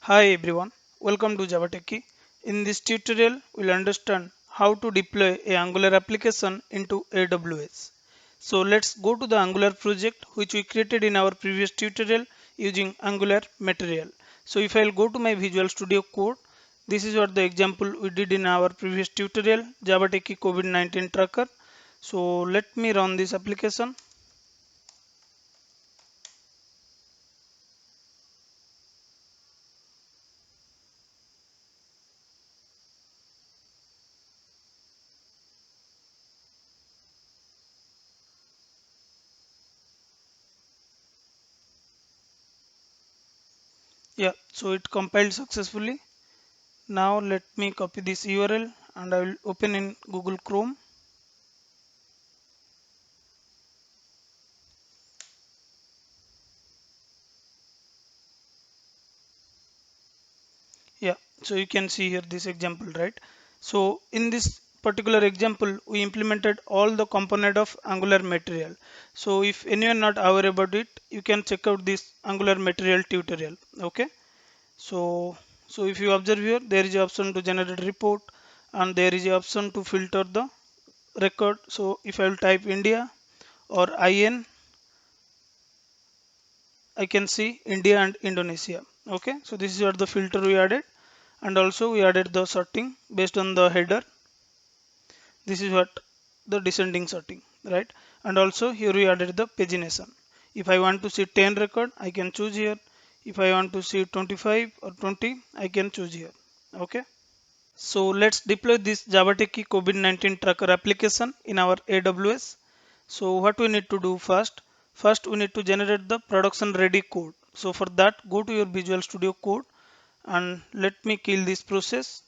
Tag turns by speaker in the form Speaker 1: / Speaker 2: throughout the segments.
Speaker 1: Hi everyone, welcome to Java Techie. In this tutorial, we'll understand how to deploy a Angular application into AWS. So let's go to the Angular project which we created in our previous tutorial using Angular material. So if I'll go to my Visual Studio Code, this is what the example we did in our previous tutorial, Java Techie COVID-19 tracker. So let me run this application. Yeah, so it compiled successfully. Now let me copy this URL and I will open in Google Chrome. Yeah, so you can see here this example, right? So in this particular example, we implemented all the component of Angular material. So if anyone not aware about it, you can check out this Angular material tutorial. Okay. So if you observe here, there is an option to generate report and there is an option to filter the record. So if I will type India or IN, I can see India and Indonesia. Okay, so this is what the filter we added, and also we added the sorting based on the header. This is what the descending sorting, right? And also here we added the pagination. If I want to see 10 record, I can choose here. If I want to see 25 or 20, I can choose here. Okay. So let's deploy this Java Techie COVID-19 tracker application in our AWS. So what we need to do first? First we need to generate the production ready code. So for that, go to your Visual Studio Code and let me kill this process.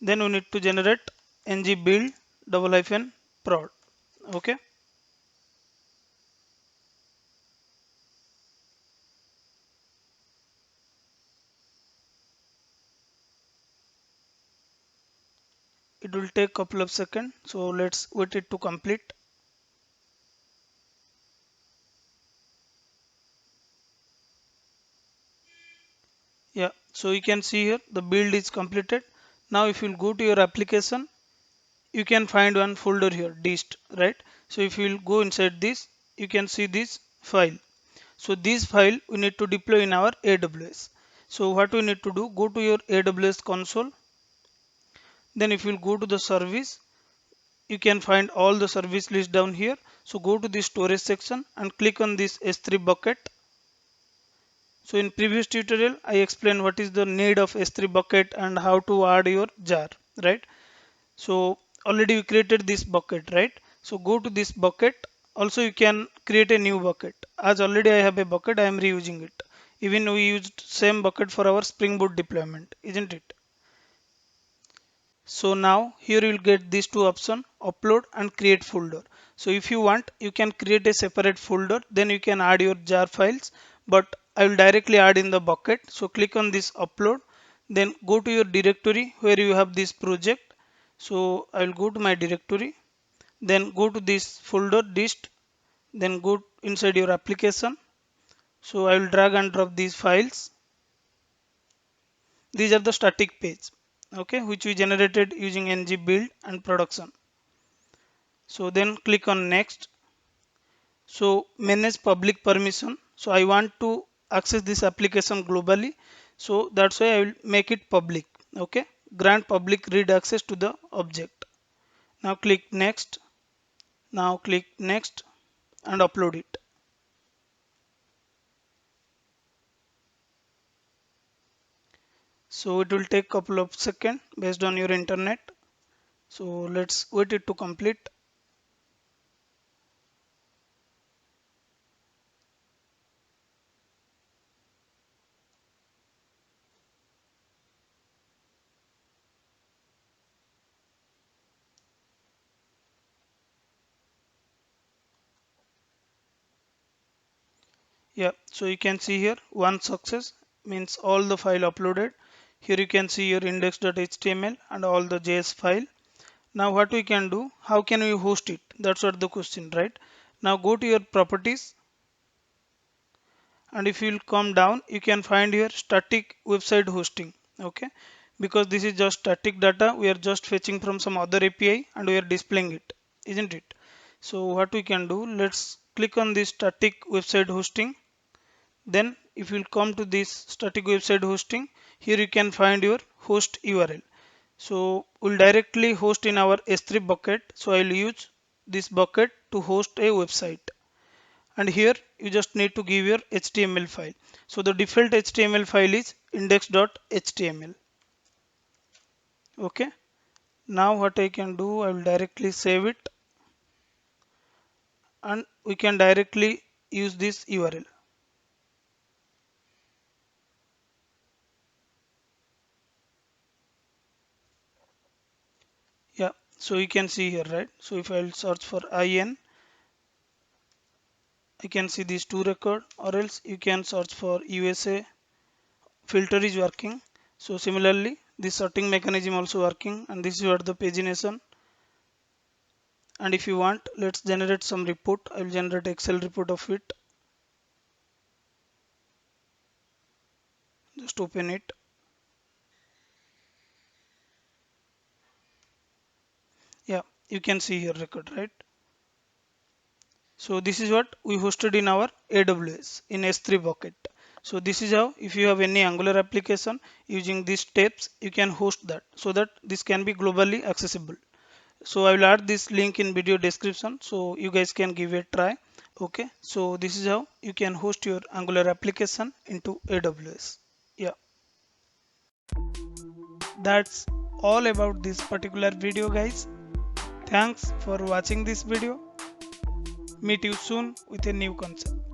Speaker 1: Then we need to generate ng build double hyphen prod. Okay. It will take couple of seconds. So let's wait it to complete. Yeah. So you can see here the build is completed. Now if you go to your application, you can find one folder here dist, right? So if you will go inside this, you can see this file. So this file we need to deploy in our AWS. So what we need to do, go to your AWS console. Then if you go to the service, you can find all the service list down here. So go to the storage section and click on this S3 bucket. So in previous tutorial, I explained what is the need of S3 bucket and how to add your jar, right? So already we created this bucket, right? So go to this bucket. Also you can create a new bucket. As already I have a bucket, I am reusing it. Even we used same bucket for our Spring Boot deployment, isn't it? So now here you will get these two options, upload and create folder. So if you want, you can create a separate folder, then you can add your jar files, but I will directly add in the bucket. So click on this upload, then go to your directory where you have this project. So I will go to my directory, then go to this folder dist, then go inside your application. So I will drag and drop these files. These are the static page, okay, which we generated using ng build and production. So then click on next. So manage public permission. So I want to access this application globally. So that's why I will make it public. Okay. Grant public read access to the object. Now click next. Now click next and upload it. So it will take couple of seconds based on your internet. So let's wait it to complete. Yeah, so you can see here one success means all the file uploaded. Here you can see your index.html and all the JS file. Now what we can do, how can we host it? That's what the question, right? Now go to your properties and if you will come down, you can find here static website hosting. Okay, because this is just static data, we are just fetching from some other API and we are displaying it, isn't it? So what we can do, let's click on this static website hosting. Then if you will come to this static website hosting, here you can find your host URL. So we'll directly host in our S3 bucket. So I'll use this bucket to host a website. And here you just need to give your HTML file. So the default HTML file is index.html. Okay. Now what I can do, I will directly save it and we can directly use this URL. Yeah. So you can see here, right? So if I'll search for IN, I can see these two record, or else you can search for USA. Filter is working. So similarly, this sorting mechanism also working, and this is what the pagination. And if you want, let's generate some report. I will generate Excel report of it. Just open it. Yeah, you can see here record, right? So this is what we hosted in our AWS in S3 bucket. So this is how, if you have any Angular application using these steps, you can host that so that this can be globally accessible. So I will add this link in video description so you guys can give it a try. Okay, so this is how you can host your Angular application into AWS. Yeah, that's all about this particular video, guys. Thanks for watching this video. Meet you soon with a new concept.